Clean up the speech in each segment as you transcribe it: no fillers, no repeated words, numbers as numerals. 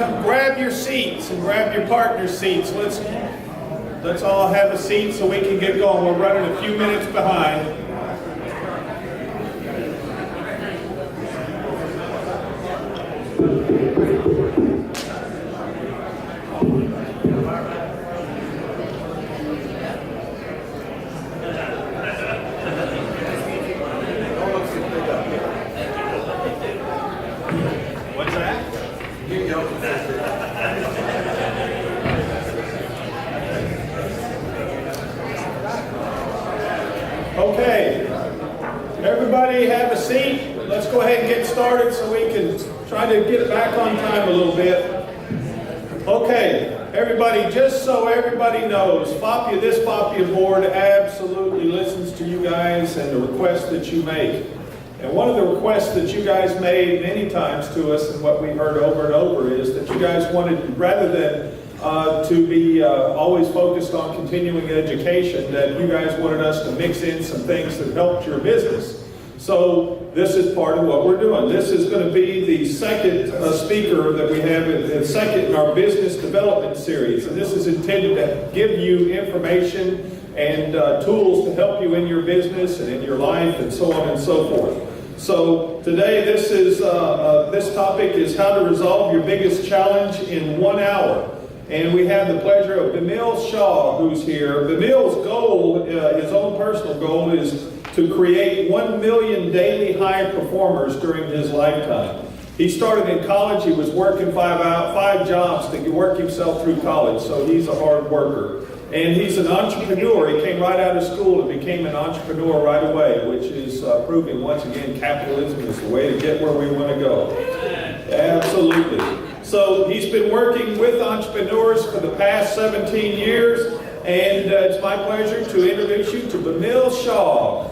come grab your seats and grab your partner's seats. Let's all have a seat so we can get going. We're running a few minutes behind. What's that? Okay, everybody have a seat. Let's go ahead and get started so we can try to get back on time a little bit. Okay, everybody, just so everybody knows, FAPIA, this FAPIA board absolutely listens to you guys and the requests that you make. And one of the requests that you guys made many times to us, and what we heard over and over, is that you guys wanted, rather than to be always focused on continuing education, that you guys wanted us to mix in some things that helped your business. So this is part of what we're doing. This is going to be the second speaker that we have, the second in our business development series. And this is intended to give you information and tools to help you in your business and in your life and so on and so forth. So today this topic is how to resolve your biggest challenge in 1 hour. And we have the pleasure of Bimil Shaw, who's here. Bimil's goal, his own personal goal, is to create 1 million daily high performers during his lifetime. He started in college. He was working five jobs to work himself through college, so he's a hard worker. And he's an entrepreneur. He came right out of school and became an entrepreneur right away, which is proving once again capitalism is the way to get where we want to go. Absolutely. So he's been working with entrepreneurs for the past 17 years, and it's my pleasure to introduce you to Bimil Shaw.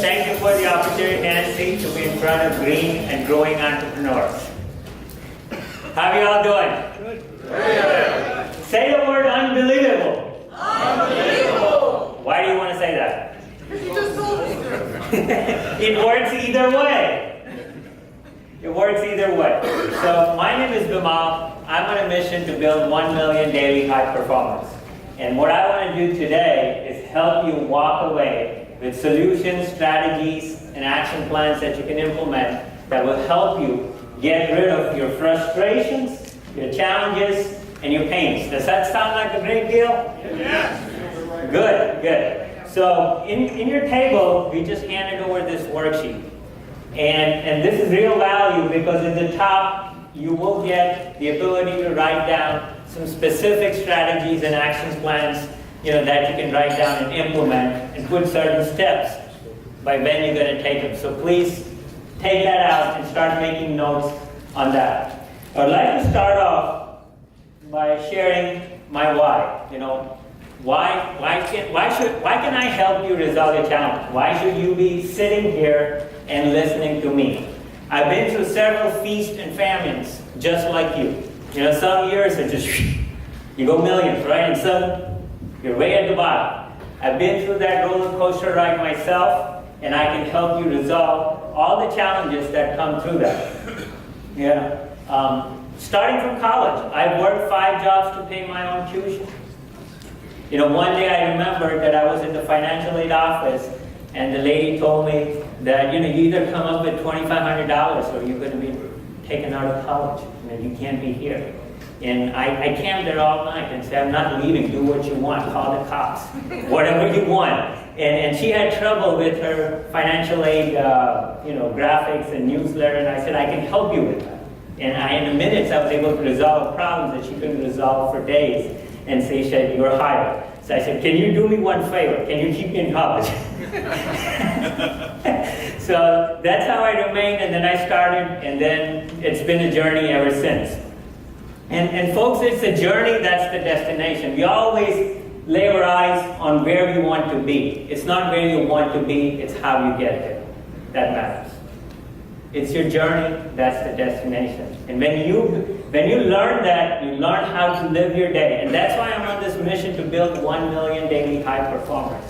Thank you for the opportunity, Nancy, to be in front of green and growing entrepreneurs. How are you all doing? Good. Yeah. Say the word unbelievable. Unbelievable. Why do you want to say that? Because you just told me. It works either way. It works either way. So my name is Bimal. I'm on a mission to build 1 million daily high performers. And what I want to do today is help you walk away with solutions, strategies, and action plans that you can implement that will help you get rid of your frustrations, your challenges, and your pains. Does that sound like a great deal? Yes. Good, good. So in your table, we just handed over this worksheet. And this is real value because at the top, you will get the ability to write down some specific strategies and action plans that you can write down and implement and put certain steps by when you're going to take them. So please take that out and start making notes on that. I'd like to start off by sharing my why. Why can I help you resolve a challenge? Why should you be sitting here and listening to me? I've been through several feasts and famines just like you. Some years are just you go millions, right? And some you're way at the bottom. I've been through that roller coaster ride myself, and I can help you resolve all the challenges that come through that. Starting from college, I worked 5 jobs to pay my own tuition. One day I remember that I was in the financial aid office, and the lady told me that you either come up with $2,500 or you're going to be taken out of college. You can't be here. And I camped there all night and said, I'm not leaving, do what you want, call the cops, whatever you want. And she had trouble with her financial aid, graphics and newsletter, and I said, I can help you with that. And in minutes, I was able to resolve problems that she couldn't resolve for days. And she said, you're hired. So I said, can you do me one favor? Can you keep me in college? So that's how I remained, and then I started, and then it's been a journey ever since. And folks, it's a journey, that's the destination. We always lay our eyes on where we want to be. It's not where you want to be, it's how you get there. that matters. It's your journey, that's the destination. And when you learn that, you learn how to live your day. And that's why I'm on this mission to build 1 million daily high performers.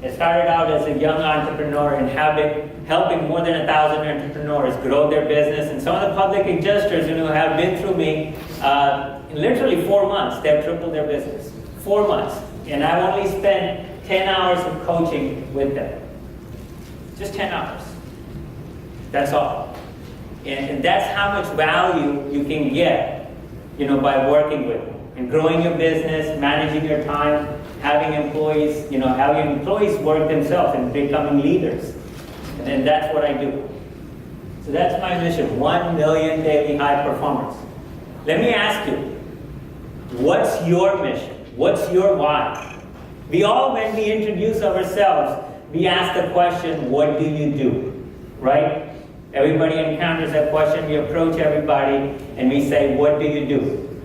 It started out as a young entrepreneur and helping more than 1,000 entrepreneurs grow their business. And some of the public adjusters who have been through me, in literally 4 months, they've tripled their business. 4 months. And I've only spent 10 hours of coaching with them. Just 10 hours. That's all. And that's how much value you can get, by working with them. And growing your business, managing your time, having employees, having employees work themselves and becoming leaders. And that's what I do. So that's my mission, 1 million daily high performers. Let me ask you, what's your mission? What's your why? We all, when we introduce ourselves, we ask the question, what do you do? Right? Everybody encounters that question, we approach everybody and we say, what do you do?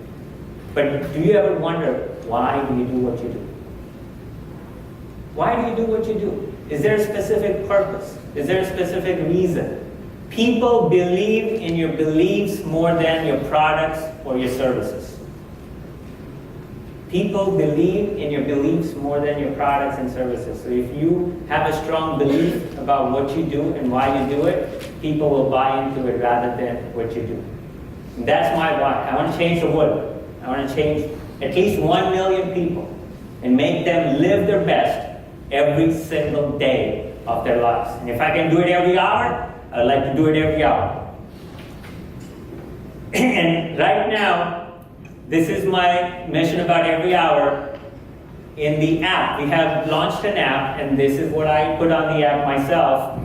But do you ever wonder, why do you do what you do? Why do you do what you do? Is there a specific purpose? Is there a specific reason? People believe in your beliefs more than your products or your services. People believe in your beliefs more than your products and services. So if you have a strong belief about what you do and why you do it, people will buy into it rather than what you do. And that's my why. I want to change the world. I want to change at least 1 million people and make them live their best every single day of their lives. And if I can do it every hour, I'd like to do it every hour. And right now, this is my mission about every hour. In the app, we have launched an app, and this is what I put on the app myself.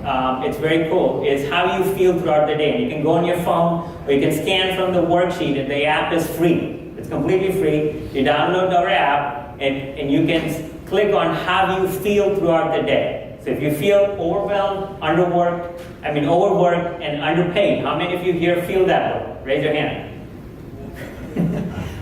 It's very cool. It's how you feel throughout the day. And you can go on your phone, or you can scan from the worksheet, and the app is free. It's completely free. You download our app, and you can click on how you feel throughout the day. So if you feel overwhelmed, overworked, and underpaid, how many of you here feel that way? Raise your hand.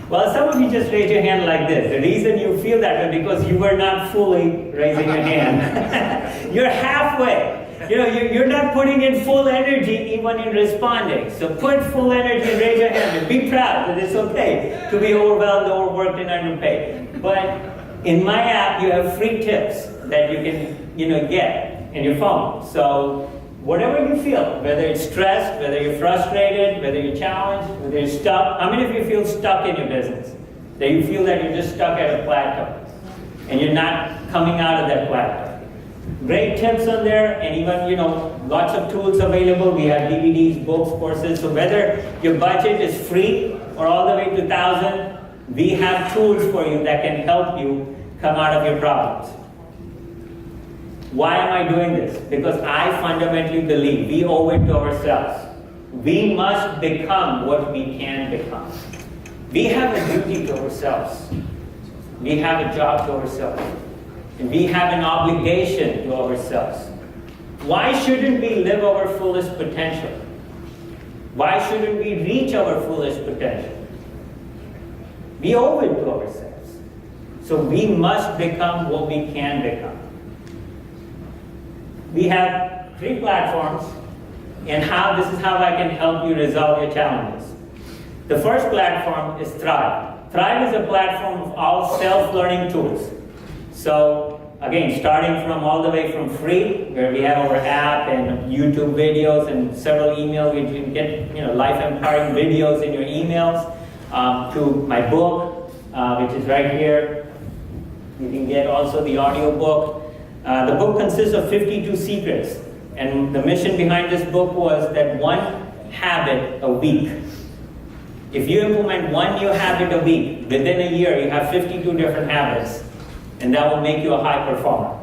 Well, some of you just raise your hand like this. The reason you feel that way because you were not fully raising your hand. You're halfway. You're not putting in full energy even in responding. So put full energy and raise your hand and be proud that it's okay to be overwhelmed, overworked, and underpaid. But in my app, you have free tips that you can get in your phone. So whatever you feel, whether it's stressed, whether you're frustrated, whether you're challenged, whether you're stuck. How many of you feel stuck in your business? That you feel that you're just stuck at a plateau and you're not coming out of that plateau. Great tips on there, and even, lots of tools available. We have DVDs, books, courses. So whether your budget is free or all the way to 1,000, we have tools for you that can help you come out of your problems. Why am I doing this? Because I fundamentally believe we owe it to ourselves. We must become what we can become. We have a duty to ourselves. We have a job to ourselves. And we have an obligation to ourselves. Why shouldn't we live our fullest potential? Why shouldn't we reach our fullest potential? We owe it to ourselves. So we must become what we can become. We have 3 platforms, and this is how I can help you resolve your challenges. The first platform is Thrive. Thrive is a platform of all self-learning tools. So again, starting from all the way from free, where we have our app and YouTube videos and several emails, you can get life-empowering videos in your emails, to my book, which is right here. You can get also the audio book. The book consists of 52 secrets, and the mission behind this book was that 1 habit a week. If you implement 1 new habit a week, within a year you have 52 different habits, and that will make you a high performer.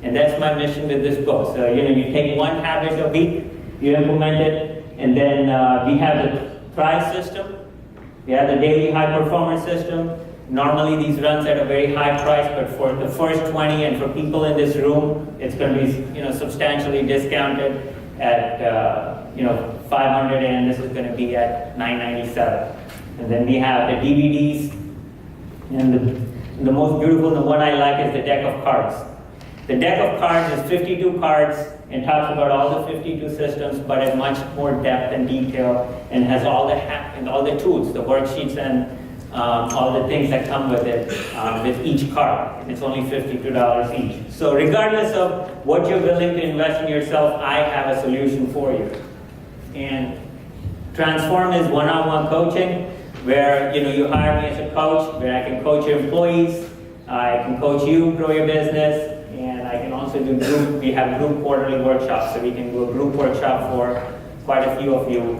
And that's my mission with this book. So you take 1 habit a week, you implement it, and then we have the Thrive system, we have the daily high performance system. Normally these runs at a very high price, but for the first 20 and for people in this room, it's going to be substantially discounted at $500, and this is going to be at $997. And then we have the DVDs, and the most beautiful, the one I like, is the deck of cards. The deck of cards is 52 cards and talks about all the 52 systems, but at much more depth and detail, and has all the tools, the worksheets, and all the things that come with it, with each card. It's only $52 each. So regardless of what you're willing to invest in yourself, I have a solution for you. And Transform is one-on-one coaching, where you hire me as a coach, where I can coach your employees, I can coach you, grow your business, and I can also do we have group quarterly workshops, so we can do a group workshop for quite a few of you,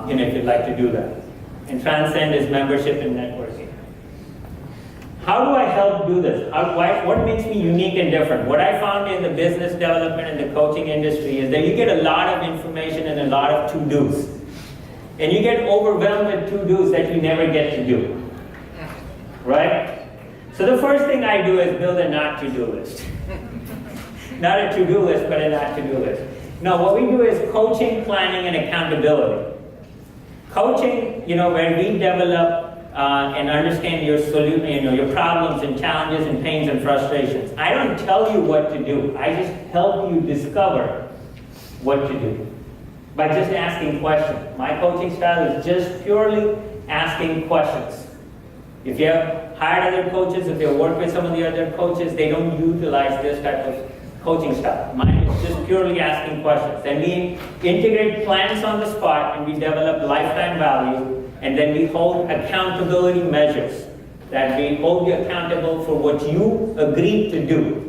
if you'd like to do that. And Transcend is membership and networking. How do I help do this? What makes me unique and different? What I found in the business development and the coaching industry is that you get a lot of information and a lot of to-dos. And you get overwhelmed with to-dos that you never get to do. Right? So the first thing I do is build a not to-do list. Not a to-do list, but a not to-do list. No, what we do is coaching, planning, and accountability. Coaching, where we develop and understand your solution, your problems and challenges and pains and frustrations. I don't tell you what to do. I just help you discover what to do by just asking questions. My coaching style is just purely asking questions. If you have hired other coaches, if you work with some of the other coaches, they don't utilize this type of coaching style. Mine is just purely asking questions. Then we integrate plans on the spot, and we develop lifetime value, and then we hold accountability measures, that we hold you accountable for what you agreed to do.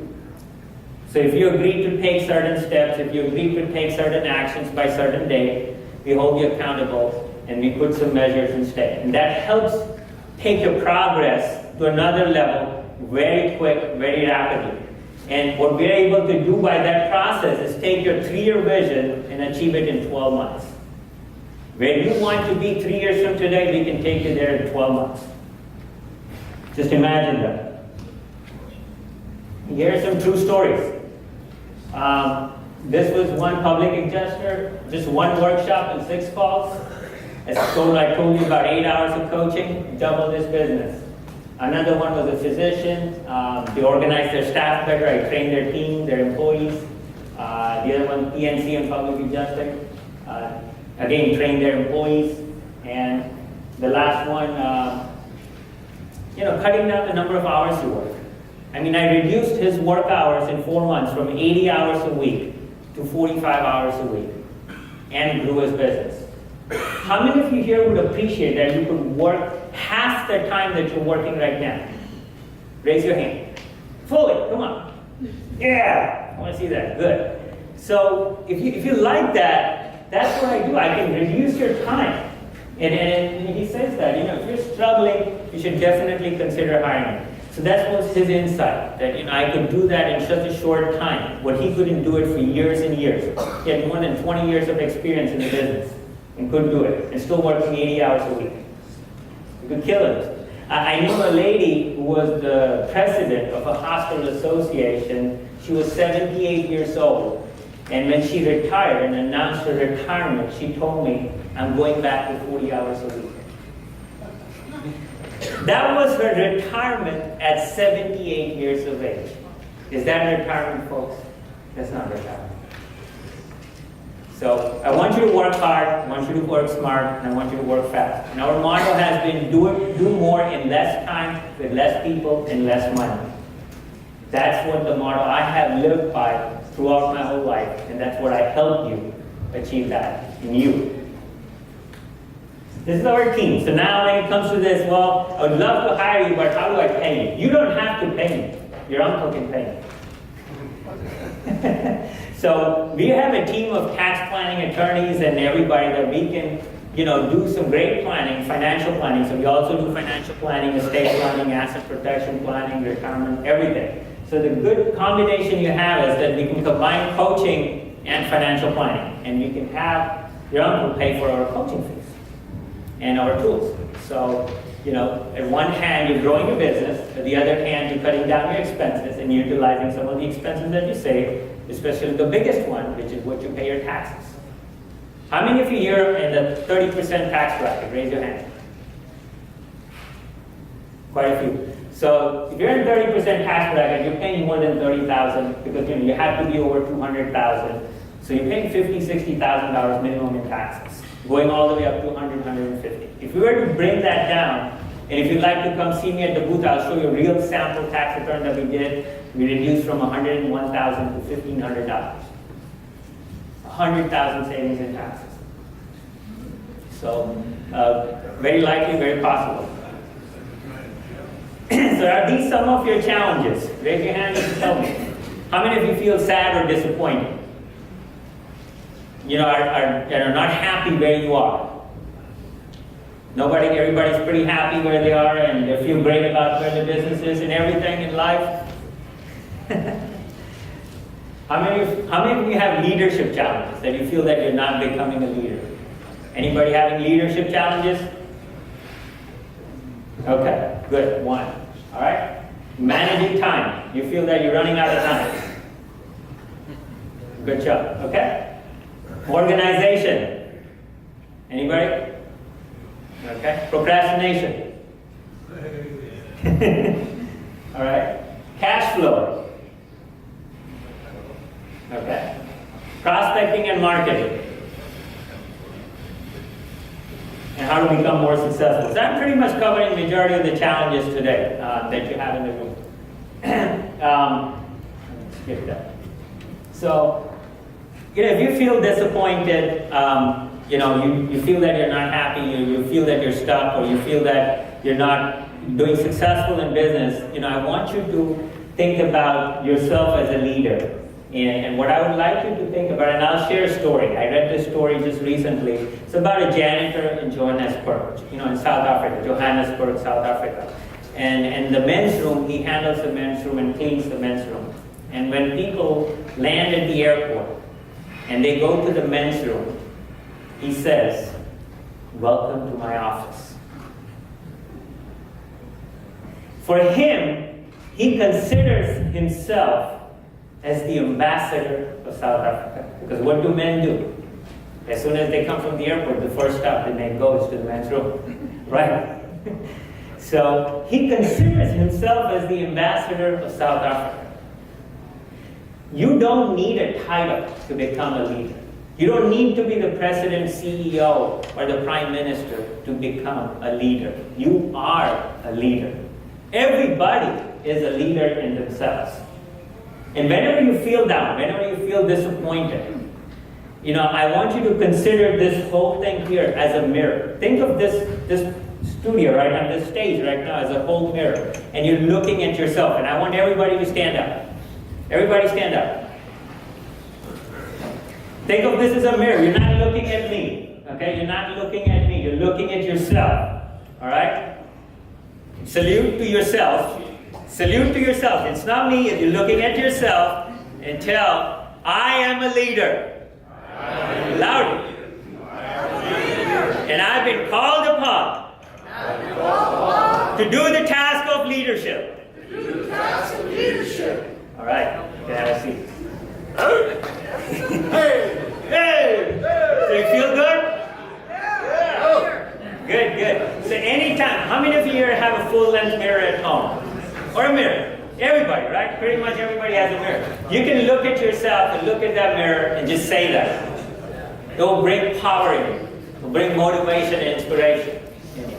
So if you agreed to take certain steps, if you agreed to take certain actions by certain date, we hold you accountable, and we put some measures instead. And that helps take your progress to another level very quick, very rapidly. And what we're able to do by that process is take your 3-year vision and achieve it in 12 months. Where you want to be 3 years from today, we can take you there in 12 months. Just imagine that. Here are some true stories. This was one public adjuster, just one workshop and 6 calls. I told you about 8 hours of coaching, doubled this business. Another one was a physician. They organized their staff better. I trained their team, their employees. The other one, PNC and public adjusting. Again, trained their employees. And the last one, cutting down the number of hours you work. I reduced his work hours in 4 months from 80 hours a week to 45 hours a week, and grew his business. How many of you here would appreciate that you could work half the time that you're working right now? Raise your hand. Fully, come on. Yeah, I want to see that, good. So if you like that, that's what I do. I can reduce your time. And he says that, if you're struggling, you should definitely consider hiring me. So that was his insight, that I could do that in such a short time, what he couldn't do it for years and years. He had more than 20 years of experience in the business and couldn't do it, and still working 80 hours a week. You could kill it. I knew a lady who was the president of a hospital association. She was 78 years old, and when she retired and announced her retirement, she told me, I'm going back to 40 hours a week. That was her retirement at 78 years of age. Is that retirement, folks? That's not retirement. So I want you to work hard, I want you to work smart, and I want you to work fast. And our motto has been do more in less time, with less people, and less money. That's what the motto I have lived by throughout my whole life, and that's what I help you achieve that in you. This is our team. So now when it comes to this, well, I would love to hire you, but how do I pay you? You don't have to pay me. Your uncle can pay you. So we have a team of tax planning attorneys and everybody that we can, do some great planning, financial planning. So we also do financial planning, estate planning, asset protection planning, retirement, everything. So the good combination you have is that we can combine coaching and financial planning, and you can have your uncle pay for our coaching fees and our tools. So, at one hand, you're growing your business, at the other hand, you're cutting down your expenses and utilizing some of the expenses that you save, especially the biggest one, which is what you pay your taxes. How many of you here in the 30% tax bracket? Raise your hand. Quite a few. So if you're in 30% tax bracket, you're paying more than $30,000 because you have to be over $200,000. So you're paying $50,000, $60,000 minimum in taxes, going all the way up to 100, 150. If we were to bring that down, and if you'd like to come see me at the booth, I'll show you a real sample tax return that we did. We reduced from $101,000 to $1,500. 100,000 savings in taxes. So, very likely, very possible. So are these some of your challenges? Raise your hand and tell me. How many of you feel sad or disappointed? You know, are not happy where you are? Everybody's pretty happy where they are and they feel great about where the business is and everything in life? How many of you have leadership challenges that you feel that you're not becoming a leader? Anybody having leadership challenges? Okay, good, one. All right. Managing time. You feel that you're running out of time. Good job, okay? Organization. Anybody? Okay. Procrastination. All right. Cash flow. Okay. Prospecting and marketing. And how to become more successful. So I'm pretty much covering the majority of the challenges today that you have in the room. Skip that. So, if you feel disappointed, you feel that you're not happy, you feel that you're stuck, or you feel that you're not doing successful in business, I want you to think about yourself as a leader. And what I would like you to think about, and I'll share a story. I read this story just recently. It's about a janitor in Johannesburg, in South Africa, Johannesburg, South Africa. And the men's room, he handles the men's room and cleans the men's room. And when people land at the airport and they go to the men's room, he says, "Welcome to my office." For him, he considers himself as the ambassador of South Africa. Because what do men do? As soon as they come from the airport, the first stop they may go is to the men's room. Right? So he considers himself as the ambassador of South Africa. You don't need a title to become a leader. You don't need to be the president, CEO, or the prime minister to become a leader. You are a leader. Everybody is a leader in themselves. And whenever you feel down, whenever you feel disappointed, I want you to consider this whole thing here as a mirror. Think of this studio right on this stage right now as a whole mirror. And you're looking at yourself. And I want everybody to stand up. Everybody stand up. Think of this as a mirror. You're not looking at me. Okay? You're not looking at me. You're looking at yourself. All right? Salute to yourself. Salute to yourself. It's not me. You're looking at yourself and tell, "I am a leader." Louder. And I've been called upon to do the task of leadership. All right. You can have a seat. Hey! So you feel good? Good. So anytime, how many of you here have a full-length mirror at home? Or a mirror? Everybody, right? Pretty much everybody has a mirror. You can look at yourself and look at that mirror and just say that. It will bring power in you. It will bring motivation and inspiration in you.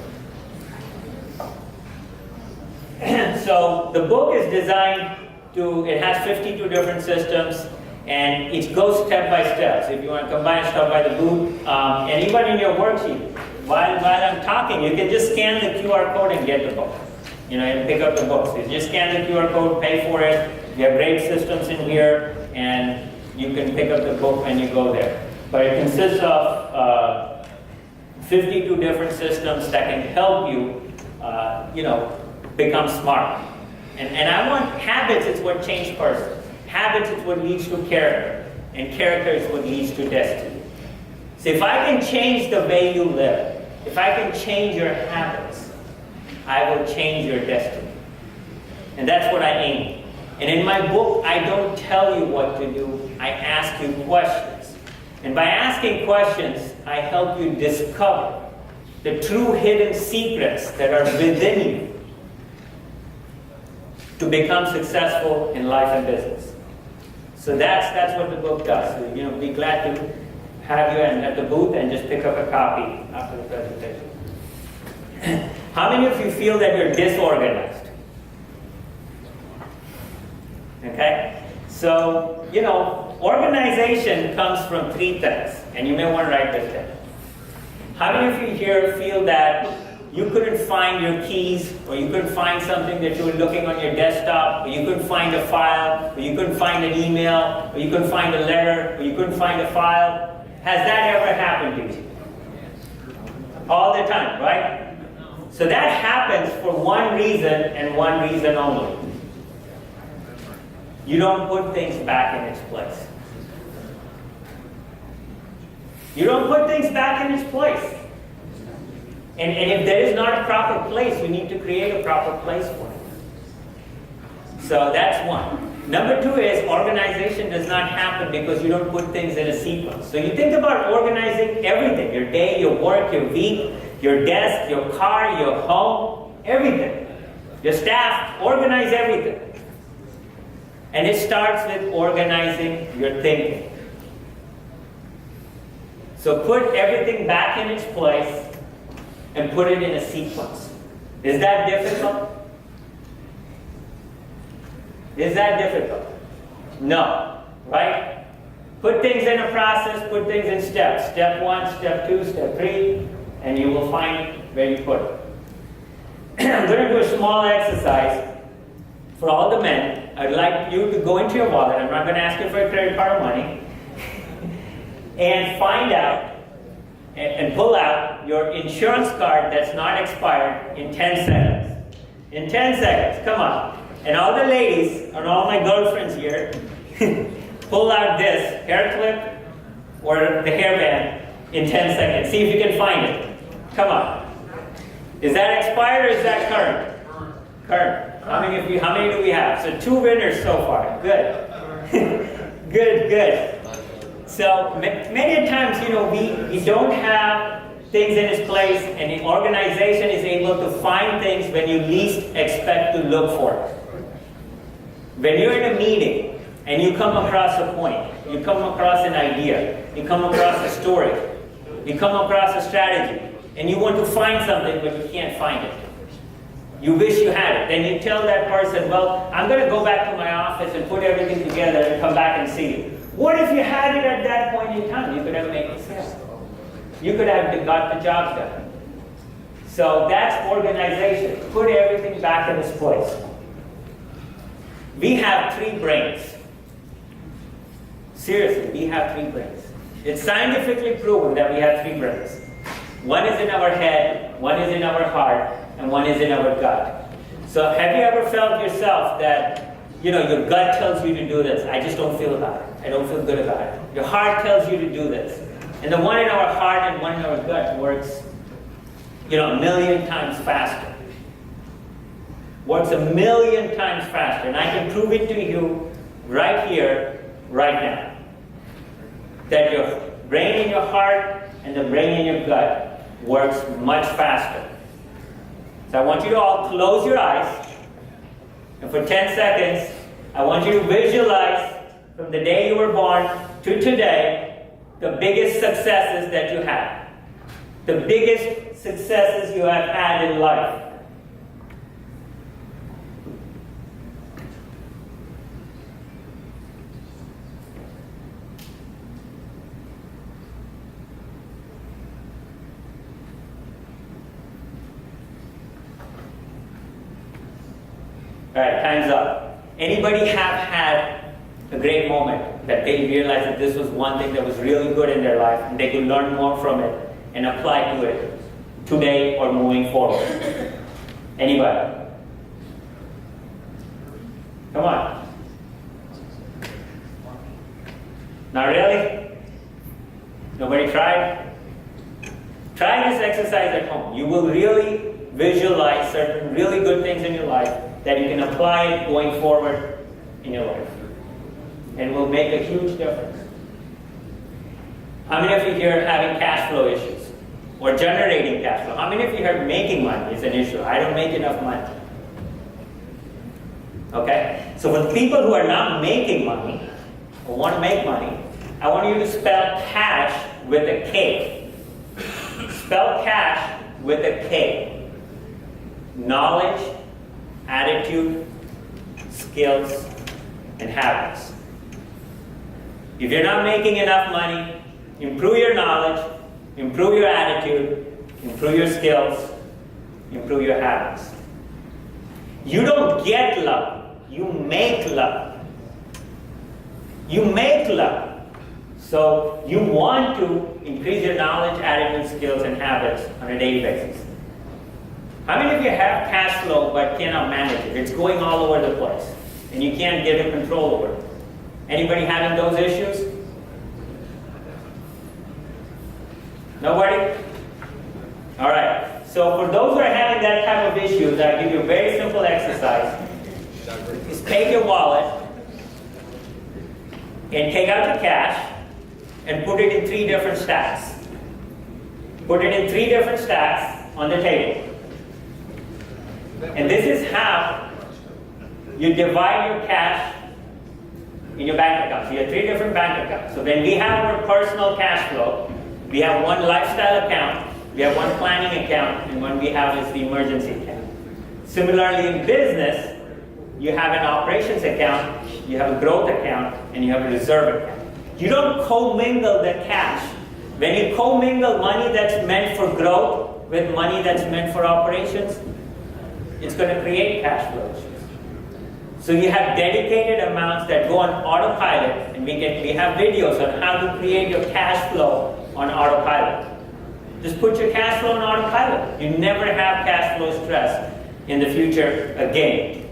So the book is designed it has 52 different systems, and it goes step by step. So if you want to combine stuff by the booth, and even in your worksheet, while I'm talking, you can just scan the QR code and get the book. And pick up the books. You just scan the QR code, pay for it. We have great systems in here, and you can pick up the book when you go there. But it consists of 52 different systems that can help you, become smart. And I want habits is what change person. Habits is what leads to character, and character is what leads to destiny. So if I can change the way you live, if I can change your habits, I will change your destiny. And that's what I aim. And in my book, I don't tell you what to do. I ask you questions. And by asking questions, I help you discover the true hidden secrets that are within you to become successful in life and business. So that's what the book does. So, be glad to have you at the booth and just pick up a copy after the presentation. How many of you feel that you're disorganized? Okay? So, organization comes from three things, and you may want to write this down. How many of you here feel that you couldn't find your keys, or you couldn't find something that you were looking on your desktop, or you couldn't find a file, or you couldn't find an email, or you couldn't find a letter, or you couldn't find a file? Has that ever happened to you? All the time, right? So that happens for one reason and one reason only. You don't put things back in its place. You don't put things back in its place. And if there is not a proper place, you need to create a proper place for it. So that's one. Number two is organization does not happen because you don't put things in a sequence. So you think about organizing everything, your day, your work, your week, your desk, your car, your home, everything. Your staff, organize everything. And it starts with organizing your thinking. So put everything back in its place and put it in a sequence. Is that difficult? Is that difficult? No, right? Put things in a process, put things in steps. Step 1, step 2, step 3, and you will find where you put it. I'm going to do a small exercise for all the men. I'd like you to go into your wallet. I'm not going to ask you for a credit card or money. And find out and pull out your insurance card that's not expired in 10 seconds. In 10 seconds, come on. And all the ladies, and all my girlfriends here, pull out this hair clip or the hairband in 10 seconds. See if you can find it. Come on. Is that expired or is that current? Current. How many do we have? So 2 winners so far. Good. Good. So many times, we don't have things in its place, and the organization is able to find things when you least expect to look for it. When you're in a meeting and you come across a point, you come across an idea, you come across a story, you come across a strategy, and you want to find something but you can't find it. You wish you had it. Then you tell that person, well, I'm going to go back to my office and put everything together and come back and see you. What if you had it at that point in time? You could have made a sale. You could have got the job done. So that's organization. Put everything back in its place. We have 3 brains. Seriously, we have 3 brains. It's scientifically proven that we have 3 brains. One is in our head, one is in our heart, and one is in our gut. So have you ever felt yourself that, your gut tells you to do this? I just don't feel about it. I don't feel good about it. Your heart tells you to do this. And the one in our heart and one in our gut works, a million times faster. Works a million times faster. And I can prove it to you right here, right now. That your brain in your heart and the brain in your gut works much faster. So I want you to all close your eyes. And for 10 seconds, I want you to visualize from the day you were born to today, the biggest successes that you had. The biggest successes you have had in life. All right, time's up. Anybody have had a great moment that they realized that this was one thing that was really good in their life and they could learn more from it and apply to it today or moving forward? Anybody? Come on. Not really? Nobody tried? Try this exercise at home. You will really visualize certain really good things in your life that you can apply it going forward in your life. And will make a huge difference. How many of you here are having cash flow issues? Or generating cash flow? How many of you here making money is an issue? I don't make enough money. Okay? So for the people who are not making money, or want to make money, I want you to spell cash with a K. Spell cash with a K. Knowledge, attitude, skills, and habits. If you're not making enough money, improve your knowledge, improve your attitude, improve your skills, improve your habits. You don't get luck, you make luck. You make luck. So you want to increase your knowledge, attitude, skills, and habits on a daily basis. How many of you have cash flow but cannot manage it? It's going all over the place, and you can't get a control over it. Anybody having those issues? Nobody? All right. So for those who are having that type of issues, I'll give you a very simple exercise. Is take your wallet and take out your cash and put it in 3 different stacks. Put it in 3 different stacks on the table. And this is how you divide your cash in your bank account. So you have 3 different bank accounts. So when we have our personal cash flow, we have one lifestyle account, we have one planning account, and one we have is the emergency account. Similarly in business, you have an operations account, you have a growth account, and you have a reserve account. You don't commingle the cash. When you commingle money that's meant for growth with money that's meant for operations, it's going to create cash flow issues. So you have dedicated amounts that go on autopilot, and we have videos on how to create your cash flow on autopilot. Just put your cash flow on autopilot. You never have cash flow stress in the future again.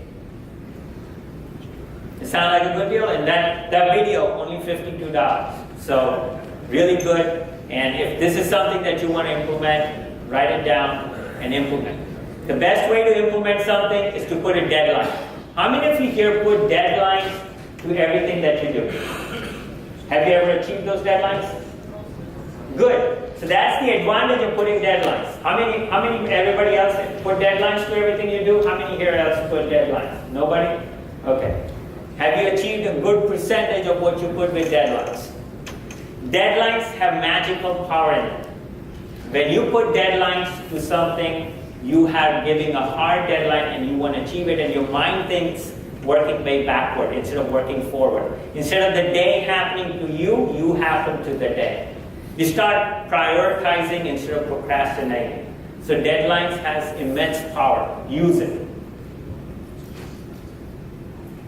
It sound like a good deal? And that video, only $52. So really good. And if this is something that you want to implement, write it down and implement. The best way to implement something is to put a deadline. How many of you here put deadlines to everything that you do? Have you ever achieved those deadlines? Good. So that's the advantage of putting deadlines. How many everybody else put deadlines to everything you do? How many here else put deadlines? Nobody? Okay. Have you achieved a good percentage of what you put with deadlines? Deadlines have magical power in them. When you put deadlines to something, you are giving a hard deadline and you want to achieve it, and your mind thinks working way backward instead of working forward. Instead of the day happening to you, you happen to the day. You start prioritizing instead of procrastinating. So deadlines has immense power. Use it.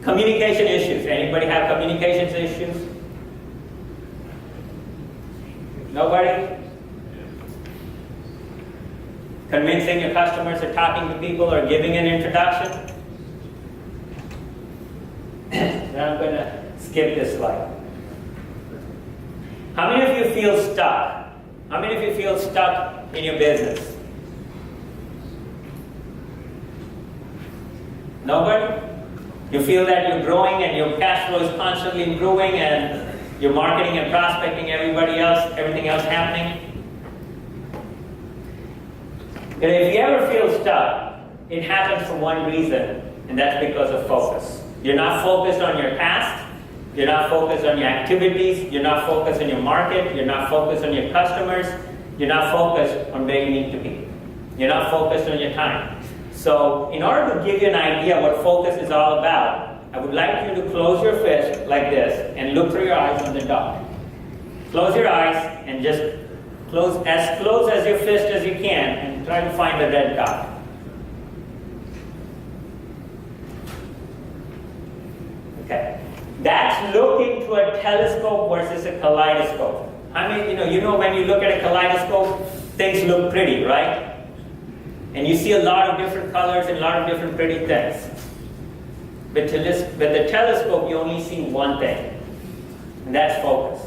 Communication issues. Anybody have communications issues? Nobody? Convincing your customers or talking to people or giving an introduction? Then I'm going to skip this slide. How many of you feel stuck? How many of you feel stuck in your business? Nobody? You feel that you're growing and your cash flow is constantly improving and you're marketing and prospecting everybody else, everything else happening? And if you ever feel stuck, it happens for one reason, and that's because of focus. You're not focused on your past, you're not focused on your activities, you're not focused on your market, you're not focused on your customers, you're not focused on where you need to be. You're not focused on your time. So in order to give you an idea what focus is all about, I would like you to close your fist like this and look through your eyes on the dot. Close your eyes and just close as your fist as you can and try to find the red dot. Okay. That's looking through a telescope versus a kaleidoscope. I mean, you know when you look at a kaleidoscope, things look pretty, right? And you see a lot of different colors and a lot of different pretty things. But with the telescope, you only see one thing, and that's focus.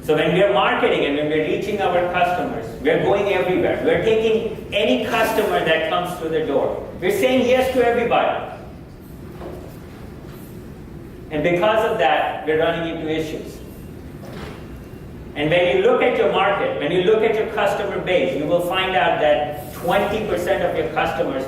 So when we are marketing and when we're reaching our customers, we're going everywhere. We're taking any customer that comes through the door. We're saying yes to everybody. And because of that, we're running into issues. And when you look at your market, when you look at your customer base, you will find out that 20% of your customers